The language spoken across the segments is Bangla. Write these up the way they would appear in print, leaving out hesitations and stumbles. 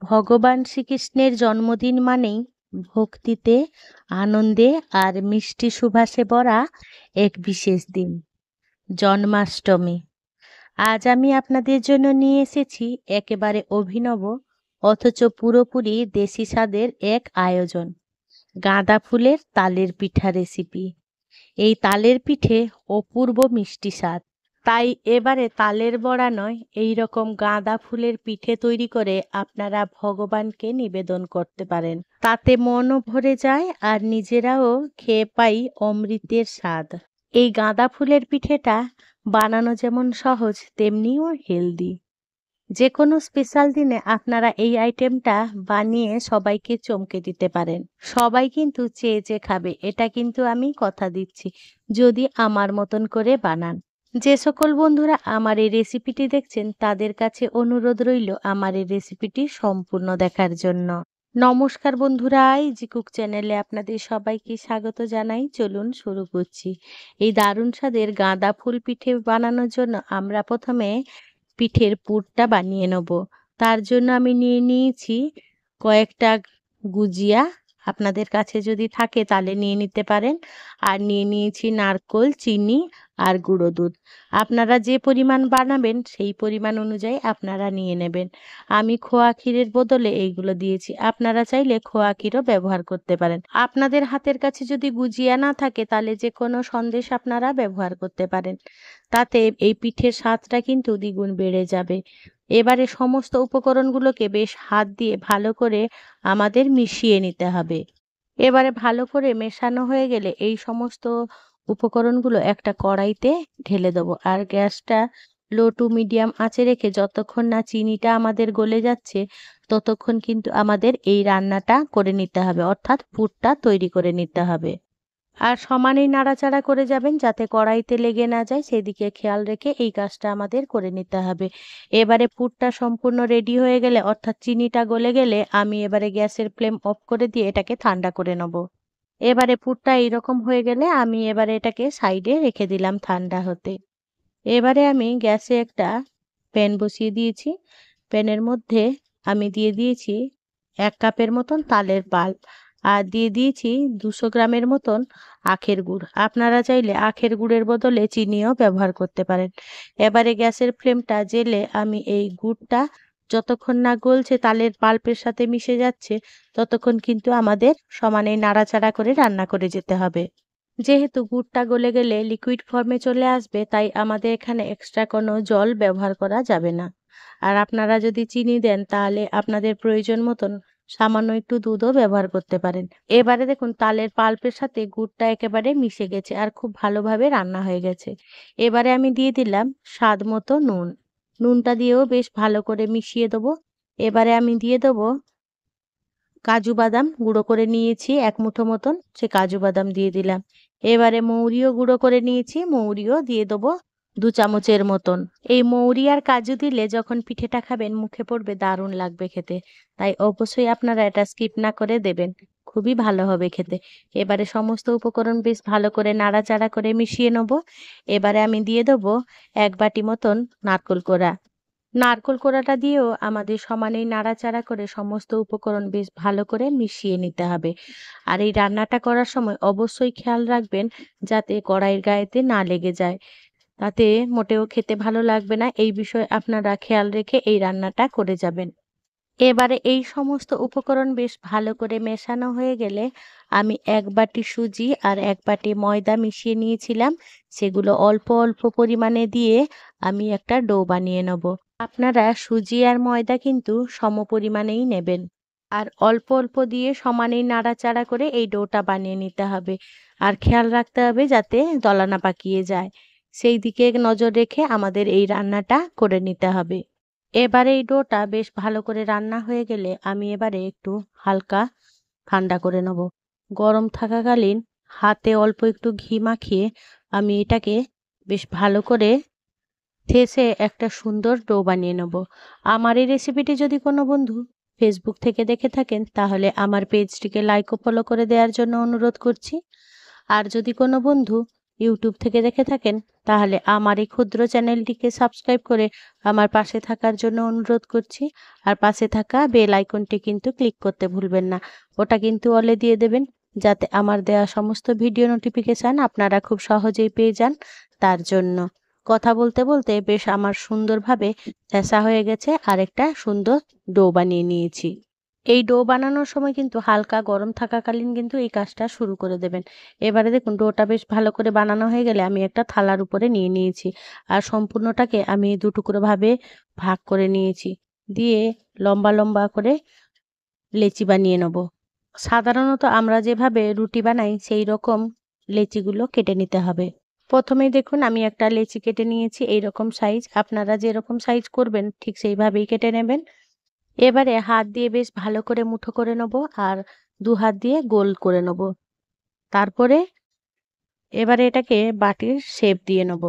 ভগবান শ্রীকৃষ্ণের জন্মদিন মানেই ভক্তিতে, আনন্দে আর মিষ্টি সুবাসে ভরা এক বিশেষ দিন, জন্মাষ্টমী। আজ আমি আপনাদের জন্য নিয়ে এসেছি একেবারে অভিনব অথচ পুরোপুরি দেশি স্বাদের এক আয়োজন, গাঁদা ফুলের তালের পিঠা রেসিপি। এই তালের পিঠে অপূর্ব মিষ্টি স্বাদ, তাই এবারে তালের বড়া নয়, এই রকম গাঁদা ফুলের পিঠে তৈরি করে আপনারা ভগবানকে নিবেদন করতে পারেন। তাতে মনও ভরে যায় আর নিজেরাও খেয়ে পাই অমৃতের স্বাদ। এই গাঁদা ফুলের পিঠেটা বানানো যেমন সহজ তেমনিও হেলদি। যে কোনো স্পেশাল দিনে আপনারা এই আইটেমটা বানিয়ে সবাইকে চমকে দিতে পারেন। সবাই কিন্তু চেয়ে চেয়ে খাবে, এটা কিন্তু আমি কথা দিচ্ছি, যদি আমার মতন করে বানান। যে সকল বন্ধুরা আমার এই রেসিপিটি দেখছেন তাদের কাছে অনুরোধ রইল আমার এই রেসিপিটি সম্পূর্ণ দেখার জন্য। নমস্কার বন্ধুরা, ইজি কুক চ্যানেলে আপনাদের সবাইকে স্বাগত জানাই। চলুন শুরু করছি। এই দারুণ স্বাদের গাঁদা ফুল পিঠে বানানোর জন্য আমরা প্রথমে পিঠের পুরটা বানিয়ে নেব। তার জন্য আমি নিয়ে নিয়েছি কয়েকটা গুজিয়া, আপনাদের কাছে যদি থাকে তাহলে নিয়ে নিতে পারেন। আর নিয়ে নিয়েছি নারকোল, চিনি আর গুঁড়ো দুধ। আপনারা যে পরিমাণ বানাবেন সেই পরিমাণ অনুযায়ী আপনারা নিয়ে নেবেন। আমি খোয়া ক্ষীরের বদলে এইগুলো দিয়েছি, আপনারা চাইলে খোয়া ক্ষীরও ব্যবহার করতে পারেন। আপনাদের হাতের কাছে যদি গুজিয়া না থাকে তাহলে যে কোনো সন্দেশ আপনারা ব্যবহার করতে পারেন, তাতে এই পিঠের স্বাদটা কিন্তু দ্বিগুণ বেড়ে যাবে। এবারে সমস্ত উপকরণগুলোকে বেশ হাত দিয়ে ভালো করে আমাদের মিশিয়ে নিতে হবে। এবারে ভালো করে মেশানো হয়ে গেলে এই সমস্ত উপকরণগুলো একটা কড়াইতে ঢেলে দেবো আর গ্যাসটা লো টু মিডিয়াম আঁচে রেখে যতক্ষণ না চিনিটা আমাদের গলে যাচ্ছে ততক্ষণ কিন্তু আমাদের এই রান্নাটা করে নিতে হবে, অর্থাৎ পুরটা তৈরি করে নিতে হবে। আর সমানেই নাড়াচাড়া করে যাবেন যাতে কড়াইতে লেগে না যায়, সেদিকে খেয়াল রেখে এই কাজটা আমাদের করে নিতে হবে। এবারে পুরটা সম্পূর্ণ রেডি হয়ে গেলে, অর্থাৎ চিনিটা গলে গেলে, আমি এবারে গ্যাসের ফ্লেম অফ করে দিয়ে এটাকে ঠান্ডা করে নেব। এবারে পুরটা এইরকম হয়ে গেলে আমি এবারে এটাকে সাইডে রেখে দিলাম ঠান্ডা হতে। এবারে আমি গ্যাসে একটা প্যান বসিয়ে দিয়েছি। প্যানের মধ্যে আমি দিয়ে দিয়েছি 1 কাপের মতন তালের পাল্প আর দিয়ে দিয়েছি 200 গ্রামের মতন আখের গুড়। আপনারা চাইলে আখের গুড়ের বদলে চিনিও ব্যবহার করতে পারেন। এবারে গ্যাসের ফ্লেমটা জেলে আমি এই গুড়টা যতক্ষণ না গলছে তালের পাল্পের সাথে মিশে যাচ্ছে ততক্ষণ কিন্তু আমাদের সমানে নাড়াচাড়া করে রান্না করে যেতে হবে। যেহেতু গুড়টা গলে গেলে লিকুইড ফর্মে চলে আসবে, তাই আমাদের এখানে এক্সট্রা কোনো জল ব্যবহার করা যাবে না। আর আপনারা যদি চিনি দেন তাহলে আপনাদের প্রয়োজন মতন সামান্য একটু দুধও ব্যবহার করতে পারেন। এবারে দেখুন তালের পাল্পের সাথে গুড়টা একেবারে মিশে গেছে আর খুব ভালোভাবে রান্না হয়ে গেছে। এবারে আমি দিয়ে দিলাম স্বাদ মতো নুন। নুনটা দিয়েও বেশ ভালো করে মিশিয়ে দেবো। এবারে আমি দিয়ে দেবো কাজু বাদাম গুঁড়ো করে নিয়েছি 1 মুঠো মতন, সে কাজু বাদাম দিয়ে দিলাম। এবারে মৌরিও গুঁড়ো করে নিয়েছি, মৌরিও দিয়ে দেবো 2 চামচের মতন। এই মৌরি আর কাজু দিলে যখন পিঠেটা খাবেন মুখে পড়বে, দারুণ লাগবে খেতে, তাই অবশ্যই আপনারা এটা স্কিপ না করে দেবেন, খুবই ভালো হবে খেতে। এবারে সমস্ত উপকরণ বেশ ভালো করে নাড়াচাড়া করে মিশিয়ে নেব। এবারে আমি দিয়ে দেবো 1 বাটি মতন নারকোল কোড়া। নারকোল কোড়াটা দিয়েও আমাদের সমানেই নাড়াচাড়া করে সমস্ত উপকরণ বেশ ভালো করে মিশিয়ে নিতে হবে। আর এই রান্নাটা করার সময় অবশ্যই খেয়াল রাখবেন যাতে কড়াইয়ের গায়েতে না লেগে যায়, তাতে মোটেও খেতে ভালো লাগবে না। এই বিষয়ে আপনারা খেয়াল রেখে এই রান্নাটা করে যাবেন। এবারে এই সমস্ত উপকরণ বেশ ভালো করে মেশানো হয়ে গেলে আমি 1 বাটি সুজি আর 1 বাটি ময়দা মিশিয়ে নিয়েছিলাম, সেগুলো অল্প অল্প পরিমাণে দিয়ে আমি একটা ডো বানিয়ে নেব। আপনারা সুজি আর ময়দা কিন্তু সম পরিমাণেই নেবেন আর অল্প অল্প দিয়ে সমানেই নাড়াচাড়া করে এই ডোটা বানিয়ে নিতে হবে। আর খেয়াল রাখতে হবে যাতে দলা না পাকিয়ে যায়, সেই দিকে নজর রেখে আমাদের এই রান্নাটা করে নিতে হবে। এবারে এই ডোটা বেশ ভালো করে রান্না হয়ে গেলে আমি এবারে একটু হালকা ঠান্ডা করে নেব। গরম থাকাকালীন হাতে অল্প একটু ঘি মাখিয়ে আমি এটাকে বেশ ভালো করে ঠেসে একটা সুন্দর ডো বানিয়ে নেব। আমার এই রেসিপিটি যদি কোনো বন্ধু ফেসবুক থেকে দেখে থাকেন তাহলে আমার পেজটিকে লাইক ও ফলো করে দেওয়ার জন্য অনুরোধ করছি। আর যদি কোনো বন্ধু ইউটিউব থেকে দেখে থাকেন, তাহলে আমার এই ক্ষুদ্র চ্যানেলটিকে সাবস্ক্রাইব করে আমার পাশে থাকার জন্য অনুরোধ করছি। আর পাশে থাকা বেল আইকনটি কিন্তু ক্লিক করতে ভুলবেন না। ওটা কিন্তু অলে দিয়ে দেবেন, যাতে আমার দেওয়া সমস্ত ভিডিও নোটিফিকেশান আপনারা খুব সহজেই পেয়ে যান। তার জন্য কথা বলতে বলতে বেশ আমার সুন্দরভাবে ঠেসা হয়ে গেছে, আর একটা সুন্দর ডো বানিয়ে নিয়েছি। এই ডো বানানোর সময় কিন্তু হালকা গরম থাকাকালীন কিন্তু এই কাজটা শুরু করে দেবেন। এবারে দেখুন ডোটা বেশ ভালো করে বানানো হয়ে গেলে আমি একটা থালার উপরে নিয়ে নিয়েছি, আর সম্পূর্ণটাকে আমি দুটুকরো ভাবে ভাগ করে নিয়েছি, দিয়ে লম্বা লম্বা করে লেচি বানিয়ে নেব। সাধারণত আমরা যেভাবে রুটি বানাই সেই রকম লেচিগুলো কেটে নিতে হবে। প্রথমেই দেখুন আমি একটা লেচি কেটে নিয়েছি এইরকম সাইজ। আপনারা যেরকম সাইজ করবেন ঠিক সেইভাবেই কেটে নেবেন। এবারে হাত দিয়ে বেশ ভালো করে মুঠো করে নেব, আর দু হাত দিয়ে গোল করে নেব। তারপরে এবারে এটাকে বাটির শেপ দিয়ে নেব।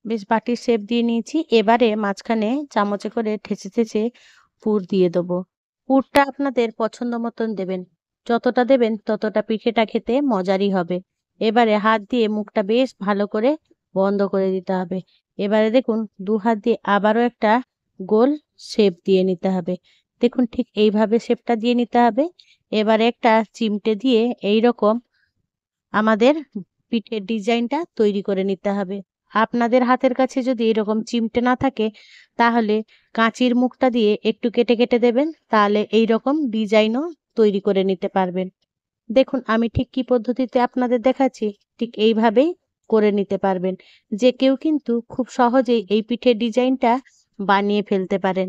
বেশ বাটির শেপ দিয়ে নিয়েছি। এবারে মাঝখানে চামচে করে ঠেসে ঠেসে পুর দিয়ে দেবো। পুরটা আপনাদের পছন্দ মতন দেবেন, যতটা দেবেন ততটা পিঠেটা খেতে মজারই হবে। এবারে হাত দিয়ে মুখটা বেশ ভালো করে বন্ধ করে দিতে হবে। এবারে দেখুন দু হাত দিয়ে আবারও একটা গোল শেপ দিয়ে নিতে হবে। দেখুন ঠিক এইভাবে শেপটা দিয়ে নিতে হবে। এবারে একটা চিমটে দিয়ে এই রকম আমাদের পিঠের ডিজাইনটা তৈরি করে নিতে হবে। আপনাদের হাতের কাছে যদি এরকম চিমটে না থাকে, তাহলে কাঁচির মুখটা দিয়ে একটু কেটে কেটে দেবেন, তাহলে এই রকম ডিজাইনও তৈরি করে নিতে পারবেন। দেখুন আমি ঠিক কি পদ্ধতিতে আপনাদের দেখাচ্ছি, ঠিক এইভাবেই করে নিতে পারবেন। যে কেউ কিন্তু খুব সহজেই এই পিঠের ডিজাইনটা বানিয়ে ফেলতে পারেন।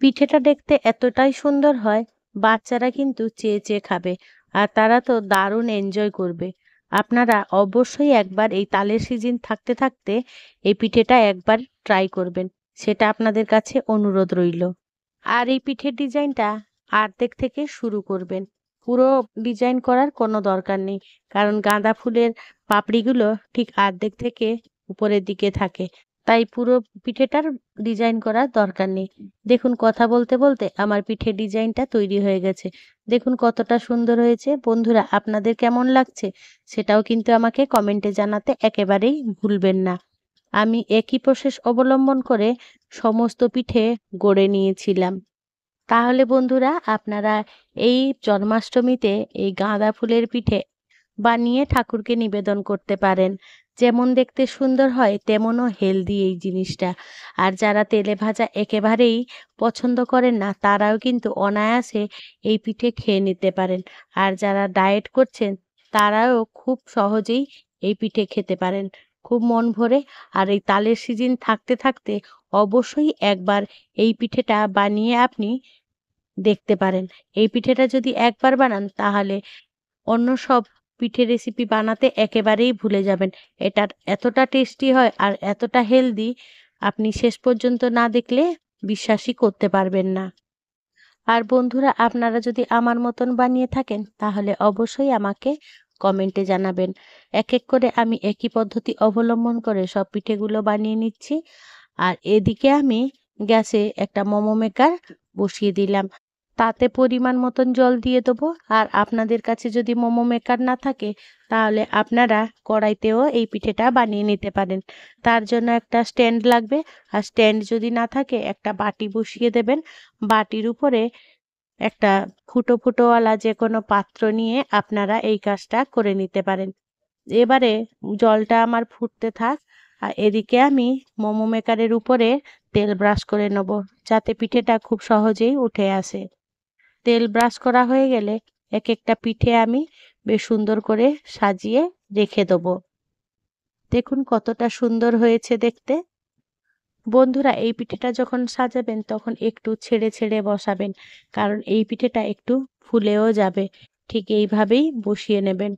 পিঠেটা দেখতে এতটাই সুন্দর হয়, বাচ্চারা কিন্তু চেয়ে চেয়ে খাবে, আর তারা তো দারুণ এনজয় করবে। আপনারা অবশ্যই একবার এই তালের সিজন থাকতে থাকতে এই পিঠেটা একবার ট্রাই করবেন, সেটা আপনাদের কাছে অনুরোধ রইল। আর এই পিঠের ডিজাইনটা অর্ধেক থেকে শুরু করবেন, পুরো ডিজাইন করার কোনো দরকার নেই, কারণ গাঁদা ফুলের পাপড়িগুলো ঠিক অর্ধেক থেকে উপরের দিকে থাকে, তাই পুরো পিঠেটার ডিজাইন করার দরকার নেই। দেখুন কথা বলতে বলতে আমার পিঠের ডিজাইনটা তৈরি হয়ে গেছে। দেখুন কতটা সুন্দর হয়েছে। বন্ধুরা আপনাদের কেমন লাগছে সেটাও কিন্তু আমাকে কমেন্টে জানাতে একেবারেই ভুলবেন না। আমি একই প্রসেস অবলম্বন করে সমস্ত পিঠে গড়ে নিয়েছিলাম। তাহলে বন্ধুরা আপনারা এই জন্মাষ্টমীতে এই গাঁদা ফুলের পিঠে বানিয়ে ঠাকুরকে নিবেদন করতে পারেন। যেমন দেখতে সুন্দর হয় তেমনও হেলদি এই জিনিসটা। আর যারা তেলে ভাজা একেবারেই পছন্দ করেন না, তারাও কিন্তু অনায়াসে এই পিঠে খেয়ে নিতে পারেন। আর যারা ডায়েট করছেন তারাও খুব সহজেই এই পিঠে খেতে পারেন খুব মন ভরে। আর এই তালের সিজন থাকতে থাকতে অবশ্যই একবার এই পিঠেটা বানিয়ে আপনি দেখতে পারেন। এই পিঠেটা যদি একবার বানান, তাহলে অন্য সব পিঠে রেসিপি বানাতে একেবারেই ভুলে যাবেন। এটার এতটা টেস্টি হয় আর এতটা হেলদি, আপনি শেষ পর্যন্ত না দেখলে বিশ্বাসই করতে পারবেন না। আর বন্ধুরা আপনারা যদি আমার মতন বানিয়ে থাকেন, তাহলে অবশ্যই আমাকে কমেন্টে জানাবেন। এক এক করে আমি একই পদ্ধতি অবলম্বন করে সব পিঠেগুলো বানিয়ে নিচ্ছি। আর এদিকে আমি গ্যাসে একটা মোমো মেকার বসিয়ে দিলাম, তাতে পরিমাণ মতন জল দিয়ে দেবো। আর আপনাদের কাছে যদি মোমো মেকার না থাকে, তাহলে আপনারা কড়াইতেও এই পিঠেটা বানিয়ে নিতে পারেন। তার জন্য একটা স্ট্যান্ড লাগবে, আর স্ট্যান্ড যদি না থাকে একটা বাটি বসিয়ে দেবেন। বাটির উপরে একটা ফুটো ফুটোওয়ালা যে কোনো পাত্র নিয়ে আপনারা এই কাজটা করে নিতে পারেন। এবারে জলটা আমার ফুটতে থাক, আর এদিকে আমি মোমো মেকারের উপরে তেল ব্রাশ করে নেব, যাতে পিঠেটা খুব সহজেই উঠে আসে। তেল ব্রাশ করা হয়ে গেলে এক একটা পিঠে আমি বেশ সুন্দর করে সাজিয়ে রেখে দেবো। দেখুন কতটা সুন্দর হয়েছে দেখতে। বন্ধুরা এই পিঠেটা যখন সাজাবেন তখন একটু ছেড়ে ছেড়ে বসাবেন, কারণ এই পিঠেটা একটু ফুলেও যাবে। ঠিক এইভাবেই বসিয়ে নেবেন।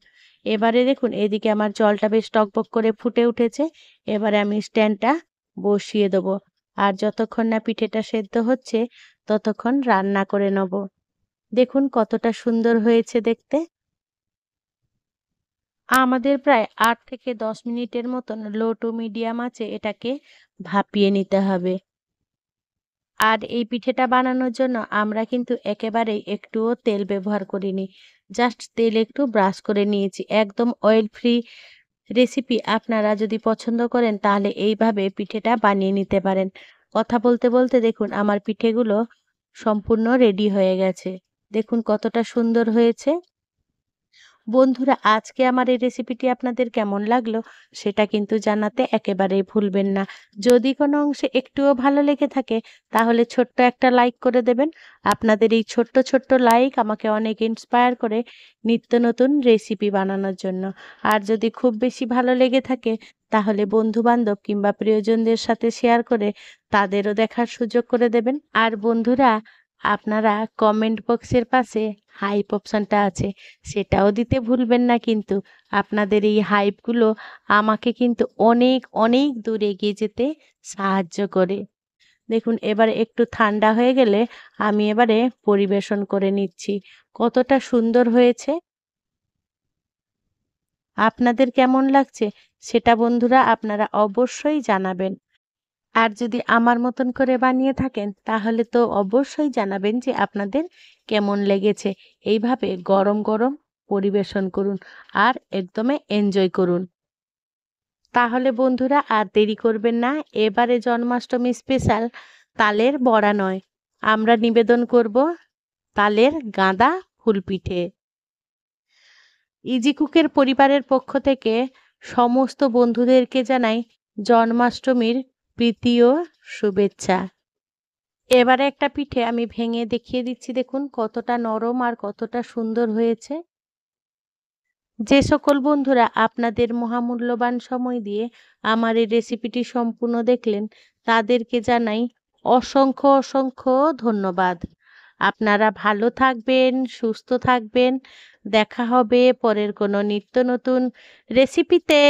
এবারে দেখুন এদিকে আমার জলটা বেশ টকবক করে ফুটে উঠেছে। এবারে আমি স্ট্যান্ডটা বসিয়ে দেবো, আর যতক্ষণ না পিঠেটা সেদ্ধ হচ্ছে ততক্ষণ রান্না করে নেব। দেখুন কতটা সুন্দর হয়েছে দেখতে। আমাদের প্রায় ৮ থেকে ১০ মিনিটের মতন লো টু মিডিয়াম আঁচে এটাকে ভাপিয়ে নিতে হবে। আর এই পিঠেটা বানানোর জন্য আমরা কিন্তু একেবারেই একটুও তেল ব্যবহার করিনি। জাস্ট তেল একটু ব্রাশ করে নিয়েছি। একদম অয়েল ফ্রি রেসিপি আপনারা যদি পছন্দ করেন তাহলে এইভাবে পিঠেটা বানিয়ে নিতে পারেন। কথা বলতে বলতে দেখুন আমার পিঠেগুলো সম্পূর্ণ রেডি হয়ে গেছে। দেখুন কতটা সুন্দর হয়েছে। বন্ধুরা, আজকে আমার এই রেসিপিটি আপনাদের কেমন লাগলো সেটা কিন্তু জানাতে একেবারেই ভুলবেন না। যদি কোনো অংশে একটুও ভালো লেগে থাকে তাহলে ছোট্ট একটা লাইক করে দেবেন। আপনাদের এই ছোট্ট ছোট্ট লাইক আমাকে অনেক ইন্সপায়ার করে নিত্য নতুন রেসিপি বানানোর জন্য। আর যদি খুব বেশি ভালো লেগে থাকে তাহলে বন্ধু বান্ধব কিংবা প্রিয়জনদের সাথে শেয়ার করে তাদেরও দেখার সুযোগ করে দেবেন। আর বন্ধুরা, আপনারা কমেন্ট বক্সের পাশে হাইপ অপশনটা আছে, সেটাও দিতে ভুলবেন না কিন্তু। আপনাদের এই হাইপগুলো আমাকে কিন্তু অনেক অনেক দূর এগিয়ে যেতে সাহায্য করে। দেখুন এবারে একটু ঠান্ডা হয়ে গেলে আমি এবারে পরিবেশন করে নিচ্ছি। কতটা সুন্দর হয়েছে! আপনাদের কেমন লাগছে সেটা বন্ধুরা আপনারা অবশ্যই জানাবেন। আর যদি আমার মতন করে বানিয়ে থাকেন তাহলে তো অবশ্যই জানাবেন যে আপনাদের কেমন লেগেছে। এইভাবে গরম গরম পরিবেশন করুন আর একদমই এনজয় করুন। তাহলে বন্ধুরা আর দেরি করবেন না, এবারে জন্মাষ্টমী স্পেশাল তালের বড়া নয়, আমরা নিবেদন করব তালের গাঁদা ফুল পিঠে। ইজি কুকের পরিবারের পক্ষ থেকে সমস্ত বন্ধুদেরকে জানাই জন্মাষ্টমীর প্রীতি ও শুভেচ্ছা। এবারে একটা পিঠে আমি ভেঙে দেখিয়ে দিচ্ছি, দেখুন কতটা নরম আর কতটা সুন্দর হয়েছে। যে সকল বন্ধুরা আপনাদের মহামূল্যবান সময় দিয়ে আমার এই রেসিপিটি সম্পূর্ণ দেখলেন তাদেরকে জানাই অসংখ্য অসংখ্য ধন্যবাদ। আপনারা ভালো থাকবেন, সুস্থ থাকবেন। দেখা হবে পরের কোনো নিত্য নতুন রেসিপিতে।